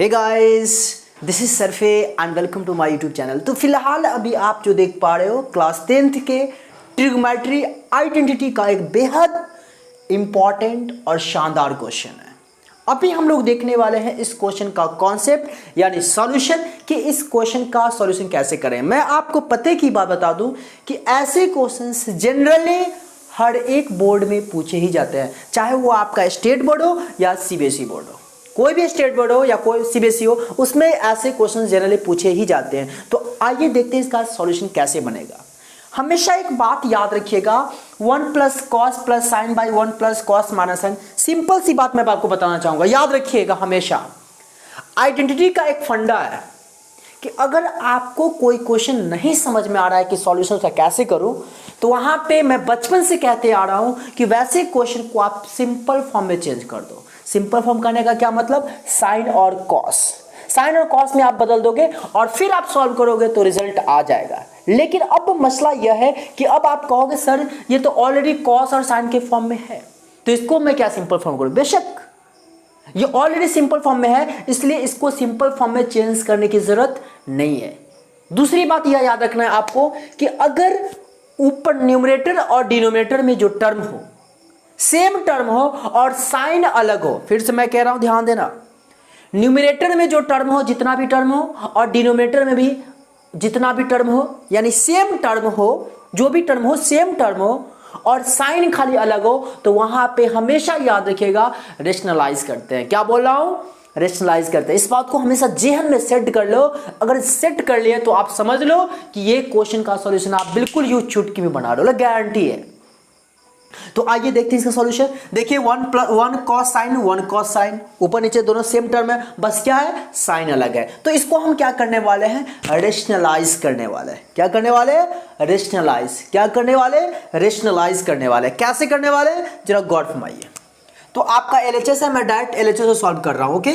Hey guys, this is सरफे and welcome to my YouTube channel. तो फिलहाल अभी आप जो देख पा रहे हो क्लास 10th के ट्रिग्नोमेट्री आइडेंटिटी का एक बेहद इंपॉर्टेंट और शानदार क्वेश्चन है। अभी हम लोग देखने वाले हैं इस क्वेश्चन का कॉन्सेप्ट यानी सॉल्यूशन कि इस क्वेश्चन का सॉल्यूशन कैसे करें। मैं आपको पते की बात बता दूं कि ऐसे क्वेश्चंस जनरली हर एक बोर्ड में पूछे ही जाते हैं, चाहे वो आपका स्टेट बोर्ड हो या सीबीएसई बोर्ड हो। कोई भी स्टेट बोर्ड हो या कोई सीबीएसई हो, उसमें ऐसे क्वेश्चन जनरली पूछे ही जाते हैं। तो आइए देखते हैं इसका सॉल्यूशन कैसे बनेगा। हमेशा एक बात याद रखिएगा, 1 plus cos plus sine by 1 plus cos minus sine. Simple सी बात मैं आपको बताना चाहूंगा, याद रखिएगा हमेशा आइडेंटिटी का एक फंडा है कि अगर आपको कोई क्वेश्चन नहीं समझ में आ रहा है कि सॉल्यूशन उसका कैसे करूं, तो वहां पे मैं बचपन से कहते आ रहा हूं कि वैसे क्वेश्चन को आप सिंपल फॉर्म में चेंज कर दो। सिंपल फॉर्म करने का क्या मतलब, साइन और कॉस, साइन और कॉस में आप बदल दोगे और फिर आप सॉल्व करोगे तो रिजल्ट आ जाएगा। लेकिन अब मसला यह है कि अब आप कहोगे सर ये तो ऑलरेडी कॉस और साइन के फॉर्म में है, तो इसको मैं क्या सिंपल फॉर्म करूं। बेशक ये ऑलरेडी सिंपल फॉर्म में है, इसलिए इसको सिंपल फॉर्म में चेंज करने की जरूरत नहीं है। दूसरी बात यह याद रखना है आपको कि अगर ऊपर न्यूमरेटर और डिनोमिनेटर में जो टर्म हो, सेम टर्म हो और साइन अलग हो, फिर से मैं कह रहा हूं ध्यान देना, न्यूमरेटर में जो टर्म हो जितना भी टर्म हो और डिनोमिनेटर में भी जितना भी टर्म हो, यानी सेम टर्म हो, जो भी टर्म हो सेम टर्म हो और साइन खाली अलग हो, तो वहां पे हमेशा याद रखिएगा रेशनलाइज करते हैं। क्या बोल रहा हूं, रेशनलाइज करते हैं। इस बात को हमेशा जेहन में सेट कर लो। अगर सेट कर लिए तो आप समझ लो कि ये क्वेश्चन का सॉल्यूशन आप बिल्कुल यूं चुटकी में बना लो, गारंटी है। तो आइए देखते हैं इसका सॉल्यूशन। देखिए 1 कॉस साइन 1 कॉस साइन, ऊपर नीचे दोनों सेम टर्म है, बस क्या है साइन अलग है। तो इसको हम क्या करने वाले हैं, रेशनलाइज करने वाले हैं। क्या करने वाले हैं, रेशनलाइज। क्या करने वाले, रेशनलाइज करने वाले। कैसे करने वाले, जरा गौर फरमाइए। तो आपका एलएचएस है, मैं डायरेक्ट एलएचएस से सॉल्व कर रहा हूं। ओके,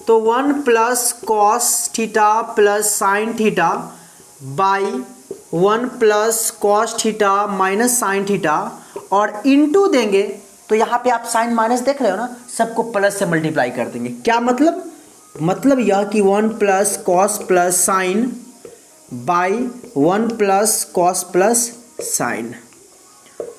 तो 1 plus cos theta plus sine theta by 1 plus cos theta minus sine theta और इनटू देंगे, तो यहां पे आप साइन माइनस देख रहे हो ना, सबको प्लस से मल्टीप्लाई कर देंगे। क्या मतलब यह कि 1 plus cos plus sine by 1 plus cos plus sign.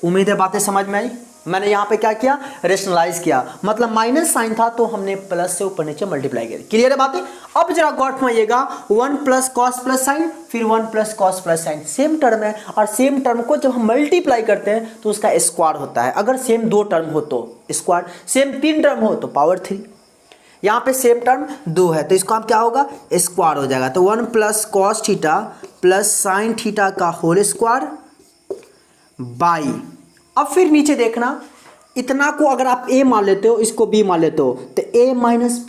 उम्मीद है बातें समझ में आई। मैंने यहां पे क्या किया, रेशनलाइज किया, मतलब माइनस साइन था तो हमने प्लस से ऊपर नीचे मल्टीप्लाई किया। क्लियर है बातें। अब जरा गौर फरमाइएगा, 1 प्लस कॉस प्लस साइन फिर 1 plus cos plus sign, same term है और सेम टर्म को जब हम मल्टीप्लाई करते हैं तो उसका स्क्वायर होता है। अगर सेम 2 टर्म हो तो स्क्वायर, सेम 3 टर्म हो तो पावर 3। यहाँ पे सेम टर्म 2 है तो इसको हम क्या होगा, स्क्वायर हो जाएगा। तो 1 plus cos theta plus sine theta का होल स्क्वायर बाई, अब फिर नीचे देखना, इतना को अगर आप a मान लेते हो, इसको b मान लेते हो, तो a minus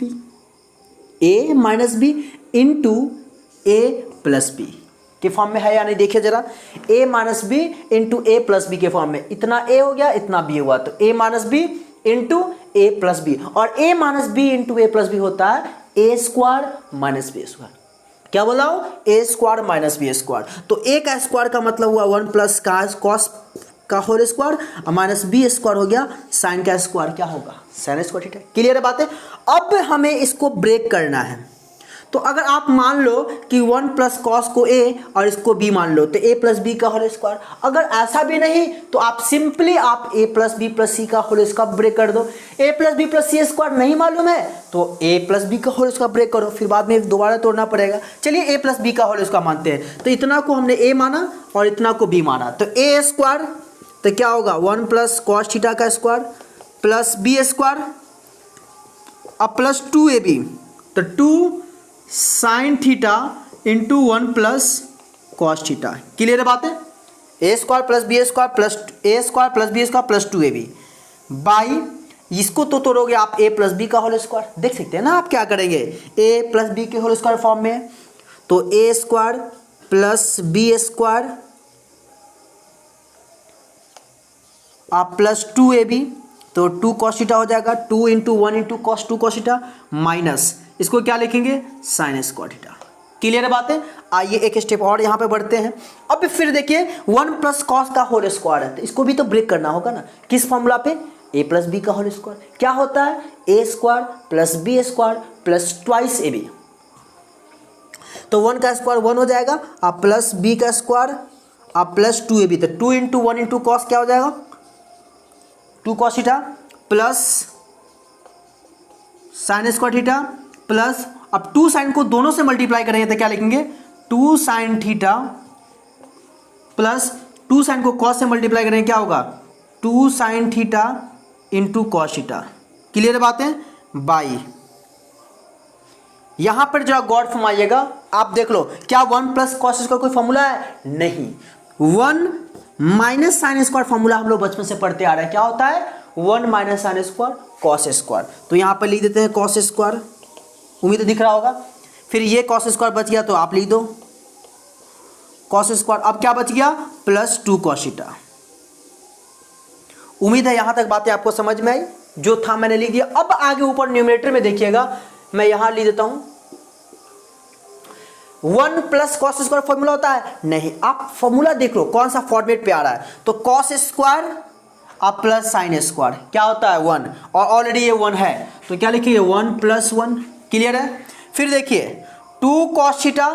b into a plus b के फॉर्म में है या नहीं। देखिए जरा, a minus b into a plus b के फॉर्म में, इतना a हो गया इतना b हुआ, तो a minus b into a plus b, और a minus b into a plus b होता है a square minus b square. क्या बोला हूं, a square minus b square. तो a का स्क्वायर का मतलब हुआ 1 प्लस कॉस का whole square minus b square हो गया, साइन का स्क्वायर क्या होगा, साइन स्क्वायर थीटा। क्लियर है बातें। अब हमें इसको ब्रेक करना है। तो अगर आप मान लो कि 1 प्लस कॉस को a और इसको b मान लो, तो a प्लस बी का होल स्क्वायर। अगर ऐसा भी नहीं तो आप सिंपली आप a plus b plus c का होल स्क्वायर ब्रेक कर दो। a plus b plus c square नहीं मालूम है तो a प्लस बी का होल स्क्वायर ब्रेक करो, फिर बाद में दोबारा तोड़ना पड़ेगा। चलिए a प्लस बी का होल स्क्वायर मानते हैं, तो इतना को हमने a माना और इतना को b माना, तो a स्क्वायर तो क्या होगा 1 प्लस कॉस थीटा का स्क्वायर प्लस बी स्क्वायर अब प्लस 2ab, तो 2 sine theta into 1 plus cos theta. Clear है बातें। a square plus b square plus a square plus b square plus 2ab by, इसको तो तोड़ोगे आप a प्लस बी का होल स्क्वायर। देख सकते हैं ना आप क्या करेंगे, a प्लस बी के होल स्क्वायर फॉर्म में, तो a square plus b square आप प्लस 2ab, तो 2 कॉस थीटा हो जाएगा, 2 into 1 into cos 2 cos theta minus, इसको क्या लिखेंगे साइन स्क्वायर थीटा। क्लियर है बातें। आइए एक स्टेप और यहाँ पे बढ़ते हैं। अब फिर देखिए 1 प्लस कॉस का होल स्क्वायर है, तो इसको भी तो ब्रेक करना होगा ना। किस फॉर्मूला पे, ए प्लस बी का होल स्क्वायर क्या होता है, a square plus b square plus twice a b. तो 1 का स्क्वायर 1 हो जाएगा, अब प्लस बी का स्क्वायर अब प्लस 2 ए बी, तो 2 इंटू 1 इंटू कॉस क्या हो जाएगा 2 cos theta plus sine square theta plus, अब 2 साइन को दोनों से मल्टीप्लाई करेंगे तो क्या लिखेंगे 2 साइन थीटा प्लस 2 साइन को कॉस से मल्टीप्लाई करेंगे क्या होगा 2 sine theta into cos theta. Clear बात है बाई। यहां पर जरा गौर फरमाइएगा, आप देख लो क्या 1 प्लस कॉस स्क्वायर कोई फॉर्मूला है, नहीं। 1 माइनस साइन स्क्वायर फॉर्मूला हम लोग बचपन से पढ़ते आ रहे हैं, क्या होता है 1 minus sine square cos square. तो यहां पर लिख देते हैं कॉस स्क्वायर, उम्मीद दिख रहा होगा। फिर ये कॉस स्क्वायर बच गया तो आप लिख दो कॉस स्क्वायर, अब क्या बच गया प्लस 2 कॉस थीटा। उम्मीद है यहां तक बातें आपको समझ में आई, जो था मैंने लिख दिया। अब आगे ऊपर न्यूमरेटर में देखिएगा, मैं यहां लिख देता हूं 1 प्लस कॉस स्क्वायर फॉर्मूला होता है, नहीं। आप फॉर्मूला देख लो कौन सा फॉर्मेट पे आ रहा है, तो कॉस स्क्वायर अब प्लस साइन स्क्वायर क्या होता है 1, और ऑलरेडी ये 1 है तो क्या लिखिए 1 प्लस 1। क्लियर है। फिर देखिए 2 कॉस थीटा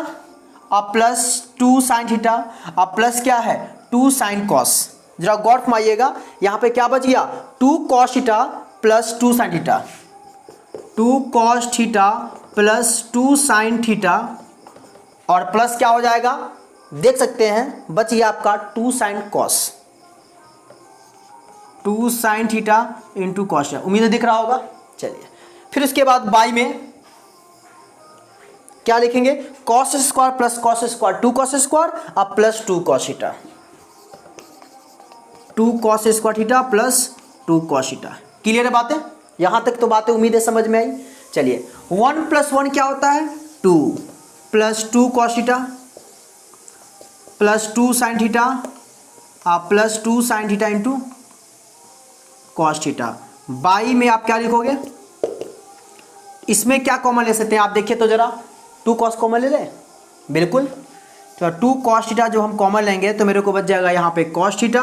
अब प्लस 2 साइन थीटा अब प्लस क्या है 2 साइन कॉस। जरा गौर फरमाइएगा, यहां पे क्या बच गया 2 cos theta plus 2 sine theta, 2 cos theta plus 2 sine theta, और प्लस क्या हो जाएगा देख सकते हैं बच गया आपका 2 sine cos, 2 sine theta into cos. उम्मीद है दिख रहा होगा। चलिए फिर उसके बाद बाई में क्या लिखेंगे cos square plus cos square 2 cos square अब plus 2 cos theta, 2 cos square theta plus 2 cos theta. Clear है बातें, यहां तक तो बातें उम्मीद है समझ में आई। चलिए 1 प्लस 1 क्या होता है 2 plus 2 cos theta plus 2 sine theta plus 2 sine theta into cos theta. By में आप क्या लिखोगे, इसमें क्या कॉमन ले सकते हैं आप देखिए तो जरा 2 कॉस कॉमन ले लें, बिल्कुल। तो 2 कॉस थीटा जो हम कॉमन लेंगे तो मेरे को बच जाएगा यहाँ पे कॉस थीटा,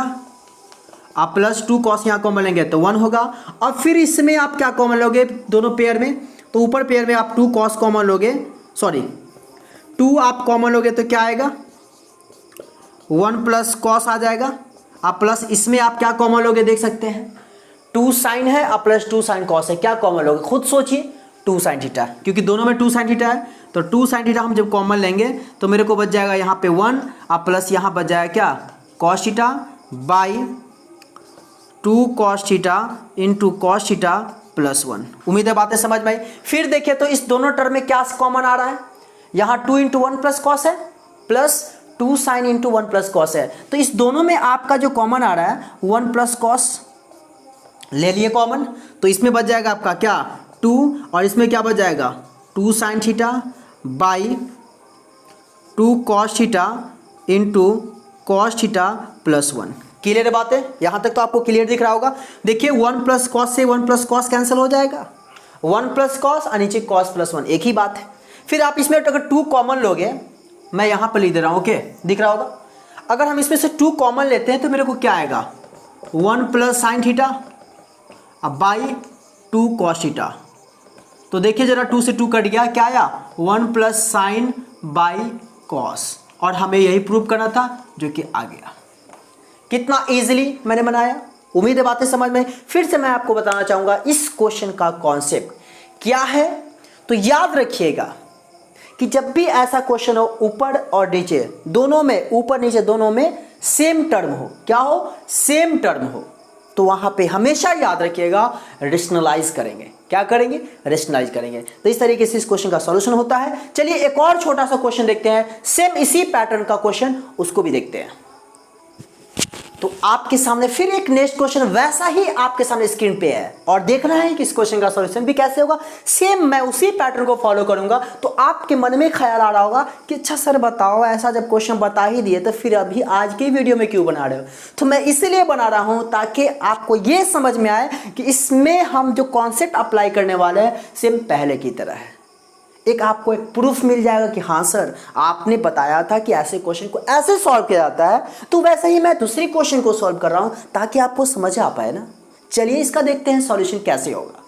आप प्लस 2 कॉस यहाँ कॉमन लेंगे तो 1 होगा। और फिर इसमें आप क्या कॉमन लोगे दोनों पेयर में, तो ऊपर पेयर में आप 2 कॉस कॉमन लोगे, सॉरी 2 आप कॉमन लोगे तो क्या आएगा 1 प्लस कॉस आ जाएगा। आप प्लस इसमें आप क्या कॉमन लोगे देख सकते हैं 2 साइन है और प्लस 2 साइन कॉस है, क्या कॉमन लोगे खुद सोचिए 2 साइन थीटा, क्योंकि दोनों में 2 साइन थीटा है। तो 2 साइन थीटा हम जब कॉमन लेंगे तो मेरे को बच जाएगा यहाँ पे 1 और प्लस यहाँ बच जाएगा क्या cos theta by 2 cos theta into cos theta plus 1। उम्मीद है बातें समझ में आई। फिर देखिए तो इस दोनों टर्म में क्या कॉमन आ रहा है, यहाँ 2 इंटू 1 प्लस कॉस है plus 2 sine into 1 plus cos है। तो इस दोनों में आपका जो कॉमन आ रहा है 1 प्लस कॉस ले लिए कॉमन, तो इसमें बच जाएगा आपका क्या 2 और इसमें क्या बच जाएगा 2 sine theta by 2 cos theta into cos theta plus 1। Clear बात है, यहां तक तो आपको क्लियर दिख रहा होगा। देखिए 1 प्लस कॉस से 1 प्लस कॉस कैंसिल हो जाएगा, 1 प्लस कॉस और नीचे कॉस प्लस 1 एक ही बात है। फिर आप इसमें अगर 2 कॉमन लोगे, मैं यहां पर लिख दे रहा हूं, ओके दिख रहा होगा। अगर हम इसमें से 2 कॉमन लेते हैं तो मेरे को क्या आएगा 1 प्लस साइन थीटा अब बाई 2 कॉस थीटा। तो देखिए जरा 2 से 2 कट गया, क्या आया 1 प्लस साइन बाई कॉस, और हमें यही प्रूव करना था जो कि आ गया। कितना इजीली मैंने बनाया, उम्मीद है बातें समझ में। फिर से मैं आपको बताना चाहूंगा इस क्वेश्चन का कॉन्सेप्ट क्या है। तो याद रखिएगा कि जब भी ऐसा क्वेश्चन हो ऊपर और नीचे दोनों में, ऊपर नीचे दोनों में सेम टर्म हो, क्या हो सेम टर्म हो, तो वहां पे हमेशा याद रखिएगा रेशनलाइज करेंगे। क्या करेंगे रेशनलाइज करेंगे। तो इस तरीके से इस क्वेश्चन का सॉल्यूशन होता है। चलिए एक और छोटा सा क्वेश्चन देखते हैं, सेम इसी पैटर्न का क्वेश्चन, उसको भी देखते हैं। तो आपके सामने फिर एक नेक्स्ट क्वेश्चन वैसा ही आपके सामने स्क्रीन पे है, और देखना है कि इस क्वेश्चन का सॉल्यूशन भी कैसे होगा। सेम मैं उसी पैटर्न को फॉलो करूंगा। तो आपके मन में ख्याल आ रहा होगा कि अच्छा सर बताओ, ऐसा जब क्वेश्चन बता ही दिए तो फिर अभी आज के वीडियो में क्यों बना रहे हो। तो मैं इसलिए बना रहा हूं ताकि आपको ये समझ में आए कि इसमें हम जो कॉन्सेप्ट अप्लाई करने वाले हैं सेम पहले की तरह है। एक आपको एक प्रूफ मिल जाएगा कि हाँ सर आपने बताया था कि ऐसे क्वेश्चन को ऐसे सॉल्व किया जाता है, तो वैसे ही मैं दूसरी क्वेश्चन को सॉल्व कर रहा हूं ताकि आपको समझ आ पाए ना। चलिए इसका देखते हैं सॉल्यूशन कैसे होगा।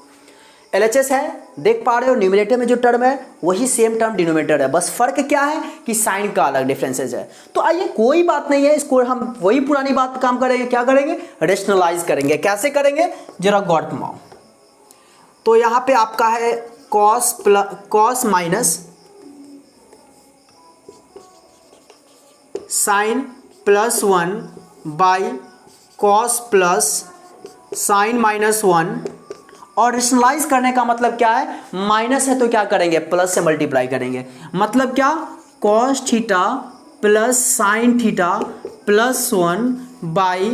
LHS है, देख पा रहे हो न्यूमरेटर में जो टर्म है वही सेम टर्म डिनोमिनेटर है, बस फर्क क्या है कि साइन का अलग डिफरेंसेस है। तो आइए कोई बात नहीं है, इसको हम वही पुरानी बात काम करेंगे, क्या करेंगे, रेशनलाइज करेंगे। कैसे करेंगे जरा गौर फरमाओ। तो यहां पे आपका है cos minus sine plus 1 by cos plus sine minus 1, और रेशनलाइज करने का मतलब क्या है, माइनस है तो क्या करेंगे, प्लस से मल्टीप्लाई करेंगे। मतलब क्या, cos theta plus sine theta plus 1 by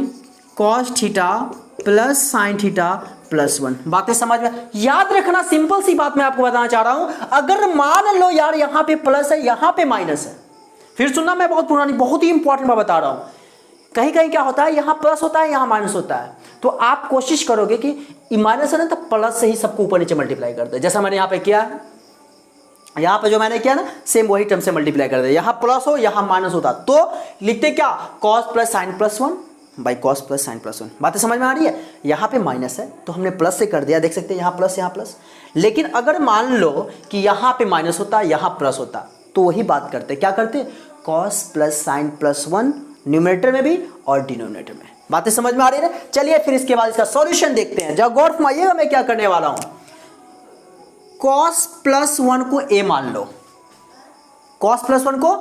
cos theta plus sine theta plus 1। बातें समझ में, याद रखना, सिंपल सी बात मैं आपको बताना चाह रहा हूं। अगर मान लो यार यहां पे प्लस है यहां पे माइनस है, फिर सुनना, मैं बहुत पुरानी बहुत ही इंपॉर्टेंट बात बता रहा हूं। कहीं कहीं क्या होता है, यहां प्लस होता है यहां माइनस होता है, तो आप कोशिश करोगे कि माइनस है ना तो प्लस से ही सबको ऊपर नीचे मल्टीप्लाई कर दे, जैसा मैंने यहां पे किया है। यहां पे जो मैंने किया ना सेम वही टर्म से मल्टीप्लाई कर दे, यहां प्लस हो यहां माइनस होता, तो लिखते क्या, cos plus sign plus 1 by cos plus sign plus 1। बातें समझ में आ रही है। यहां पे माइनस है तो हमने प्लस से कर दिया, देख सकते हैं यहां प्लस। लेकिन अगर मान लो कि यहां पे माइनस होता यहां प्लस होता, तो वही बात करते, क्या करते, cos plus sign plus 1 numerator में भी और डिनोमिनेटर में। बातें समझ में आ रही है। चलिए फिर इसके बाद इसका सॉल्यूशन देखते हैं। जब गौर फरमाइएगा मैं क्या करने वाला हूं। कॉस प्लस 1 को ए मान लो, कॉस प्लस 1 को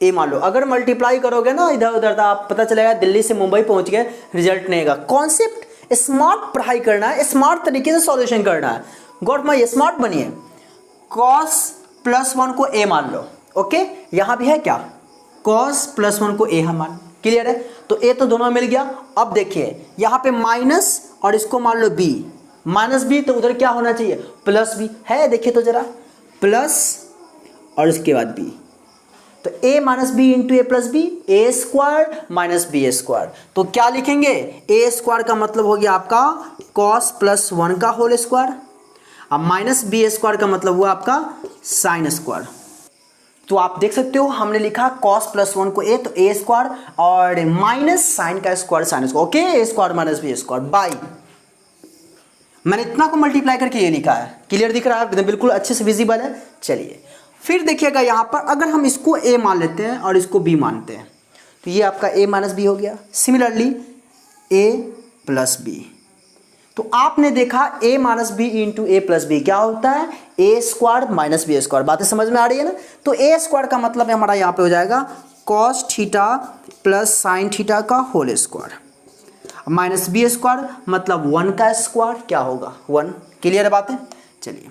ए मान लो। अगर मल्टीप्लाई करोगे ना इधर उधर तो आप पता चलेगा दिल्ली से मुंबई पहुंच गए, रिजल्ट नहीं आएगा। कॉन्सेप्ट स्मार्ट पढ़ाई करना है, स्मार्ट तरीके से सॉल्यूशन करना है। गौर फरमाइए, स्मार्ट बनिए। कॉस प्लस 1 को ए मान लो, ओके। यहां भी है क्या, कॉस प्लस 1 को ए हम मान, क्लियर है। तो ए तो दोनों मिल गया। अब देखिए यहां पे माइनस और इसको मान लो बी, माइनस बी तो उधर क्या होना चाहिए, प्लस बी है। देखिए तो जरा, प्लस और इसके बाद बी, तो ए minus b into a plus B, A square minus b square. तो क्या लिखेंगे, ए स्क्वायर का मतलब हो गया आपका कॉस प्लस 1 का होल स्क्वायर, अब माइनस बी स्क्वायर का मतलब हुआ आपका साइन स्क्वायर। तो आप देख सकते हो हमने लिखा कॉस प्लस 1 को ए, तो ए स्क्वायर और माइनस साइन का square sine square, okay, a square minus b square by, मैंने इतना को मल्टीप्लाई करके ये लिखा है। क्लियर दिख रहा है, बिल्कुल अच्छे से विजिबल है। चलिए फिर देखिएगा यहां पर अगर हम इसको ए मान लेते हैं और इसको बी मानते हैं, तो ये आपका ए माइनस बी हो गया। सिमिलरली ए प्लस बी, तो आपने देखा a minus b into a plus b क्या होता है, a square minus b square. बातें समझ में आ रही है ना। तो ए स्क्वायर का मतलब हमारा यहाँ पे हो जाएगा cos theta plus sine theta का whole square, minus b square मतलब 1 का स्क्वायर क्या होगा 1। क्लियर है बातें। चलिए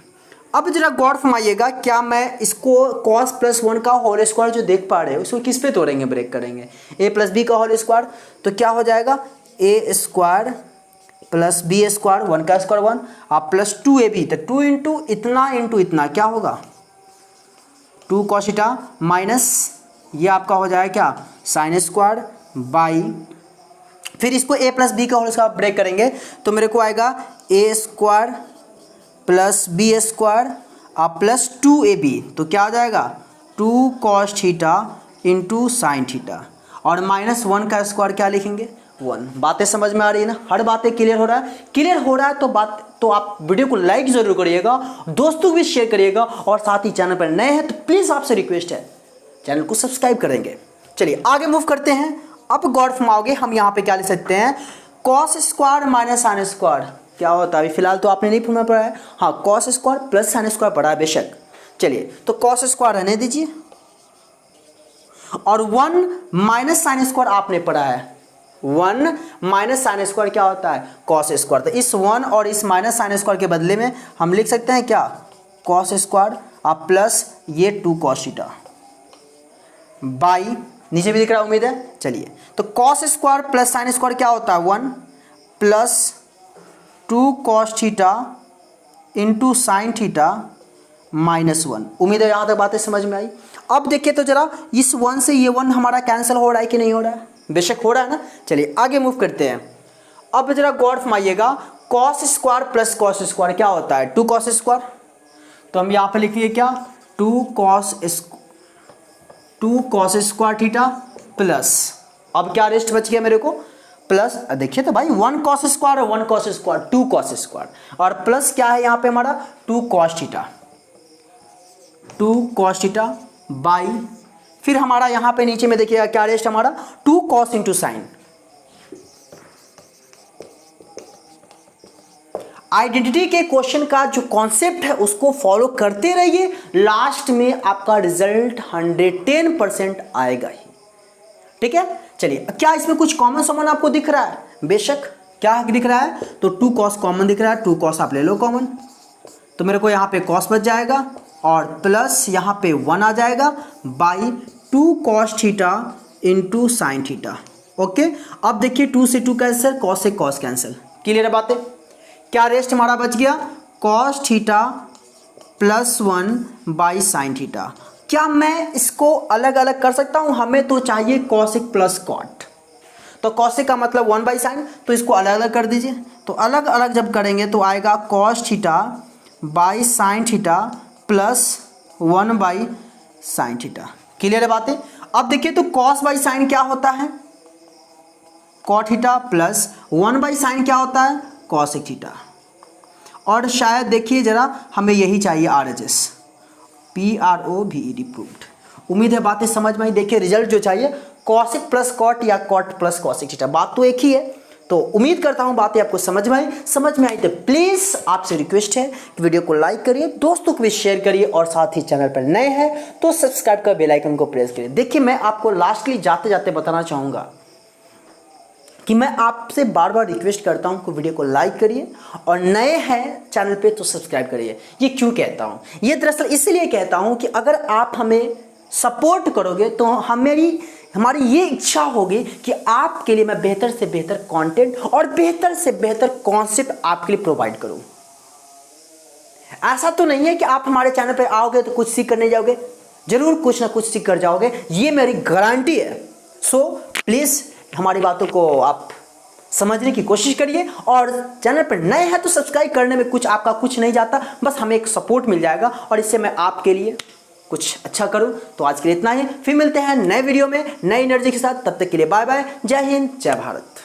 अब जरा गौर फरमाइएगा, क्या मैं इसको कॉस प्लस 1 का होल स्क्वायर जो देख पा रहे हो इसको किस पे तोड़ेंगे, ब्रेक करेंगे, ए प्लस बी का होल स्क्वायर, तो क्या हो जाएगा ए स्क्वायर प्लस बी स्क्वायर 1 का स्क्वायर 1 आप प्लस 2ab, तो 2 इंटू इतना क्या होगा 2 कॉस थीटा माइनस ये आपका हो जाएगा क्या साइन स्क्वायर बाई, फिर इसको a प्लस बी का होल स्क्वायर ब्रेक करेंगे तो मेरे को आएगा ए स्क्वायर प्लस बी स्क्वायर आप प्लस 2ab, तो क्या आ जाएगा 2 cos theta into sine theta और माइनस 1 का स्क्वायर क्या लिखेंगे 1। बातें समझ में आ रही है ना, हर बातें क्लियर हो रहा है। क्लियर हो रहा है तो आप वीडियो को लाइक जरूर करिएगा, दोस्तों को भी शेयर करिएगा, और साथ ही चैनल पर नए हैं तो प्लीज़ आपसे रिक्वेस्ट है चैनल को सब्सक्राइब कर देंगे। चलिए आगे मूव करते हैं। अब गौर फरमाओगे हम यहाँ पे क्या लिख सकते हैं, cos square minus sine square क्या होता है। अभी फिलहाल तो आपने नहीं फॉर्मूला पढ़ा है, हाँ cos square plus sine square पढ़ा है बेशक। चलिए तो कॉस स्क्वायर रहने दीजिए और 1 माइनस साइन स्क्वायर आपने पढ़ा है, 1 माइनस साइन स्क्वायर क्या होता है कॉस स्क्वायर। तो इस 1 और इस माइनस साइन स्क्वायर के बदले में हम लिख सकते हैं क्या कॉस स्क्वायर आप प्लस ये 2 कॉस थीटा बाई, नीचे भी दिख रहा है उम्मीद है। चलिए तो cos square plus sine square क्या होता है 1 plus 2 cos theta into sine theta minus 1। उम्मीद है यहाँ तक बातें समझ में आई। अब देखिए तो जरा इस 1 से ये 1 हमारा कैंसिल हो रहा है कि नहीं हो रहा है, बेशक हो रहा है ना। चलिए आगे मूव करते हैं। अब जरा गौर फरमाइएगा, cos square plus cos square क्या होता है 2 कॉस स्क्वायर, तो हम यहाँ पे लिखिए क्या 2 कॉस स्क्वायर थीटा प्लस, अब क्या रेस्ट बच गया मेरे को प्लस देखिए तो भाई 1 कॉस स्क्वायर और 1 कॉस स्क्वायर 2 कॉस स्क्वायर और प्लस क्या है यहाँ पे हमारा 2 cos theta 2 cos theta by फिर हमारा यहाँ पे नीचे में देखिएगा क्या रेस्ट हमारा 2 कॉस इंटू साइन। आइडेंटिटी के क्वेश्चन का जो कॉन्सेप्ट है उसको फॉलो करते रहिए, लास्ट में आपका रिजल्ट 110% आएगा ही। ठीक है, चलिए क्या इसमें कुछ कॉमन समान आपको दिख रहा है? बेशक, क्या दिख रहा है? तो 2 कॉस कॉमन दिख रहा है, 2 कॉस आप ले लो कॉमन, तो मेरे को यहाँ पे कॉस बच जाएगा और प्लस यहाँ पे 1 आ जाएगा by 2 cos theta into sine theta. Okay, अब देखिए 2 से 2 कैंसिल, कॉस से कॉस कैंसिल, क्लियर है बातें? क्या रेस्ट हमारा बच गया? Cos theta plus 1 by sine theta. क्या मैं इसको अलग अलग कर सकता हूं? हमें तो चाहिए कॉसिक प्लस कॉट, तो कॉसिक का मतलब 1 बाई साइन, तो इसको अलग अलग कर दीजिए। तो अलग अलग जब करेंगे तो आएगा cos theta by sine theta plus 1 by sine theta. Clear है बातें? अब देखिए तो कॉस बाई साइन क्या होता है? Cot theta plus 1 by sine क्या होता है? Cosec theta. और शायद देखिए जरा हमें यही चाहिए RHS, PROVED प्रूव्ड। उम्मीद है बातें समझ में आई। देखिए रिजल्ट जो चाहिए कॉसिक प्लस कॉट या कॉट प्लस कॉसिक थीटा, बात तो एक ही है। तो उम्मीद करता हूं बातें आपको समझ में आई तो प्लीज़ आपसे रिक्वेस्ट है कि वीडियो को लाइक करिए, दोस्तों को भी शेयर करिए और साथ ही चैनल पर नए हैं तो सब्सक्राइब कर बेल आइकन को प्रेस करिए। देखिए मैं आपको लास्टली जाते जाते बताना चाहूँगा कि मैं आपसे बार बार रिक्वेस्ट करता हूं कि वीडियो को लाइक करिए और नए हैं चैनल पे तो सब्सक्राइब करिए। ये क्यों कहता हूं? ये दरअसल इसलिए कहता हूं कि अगर आप हमें सपोर्ट करोगे तो हमारी ये इच्छा होगी कि आपके लिए मैं बेहतर से बेहतर कंटेंट और बेहतर से बेहतर कॉन्सेप्ट आपके लिए प्रोवाइड करूं। ऐसा तो नहीं है कि आप हमारे चैनल पे आओगे तो कुछ सीख कर नहीं जाओगे, जरूर कुछ ना कुछ सीख कर जाओगे, ये मेरी गारंटी है। सो प्लीज़ हमारी बातों को आप समझने की कोशिश करिए और चैनल पर नए हैं तो सब्सक्राइब करने में आपका कुछ नहीं जाता, बस हमें एक सपोर्ट मिल जाएगा और इससे मैं आपके लिए कुछ अच्छा करूं। तो आज के लिए इतना ही, फिर मिलते हैं नए वीडियो में नई एनर्जी के साथ, तब तक के लिए बाय बाय, जय हिंद जय भारत।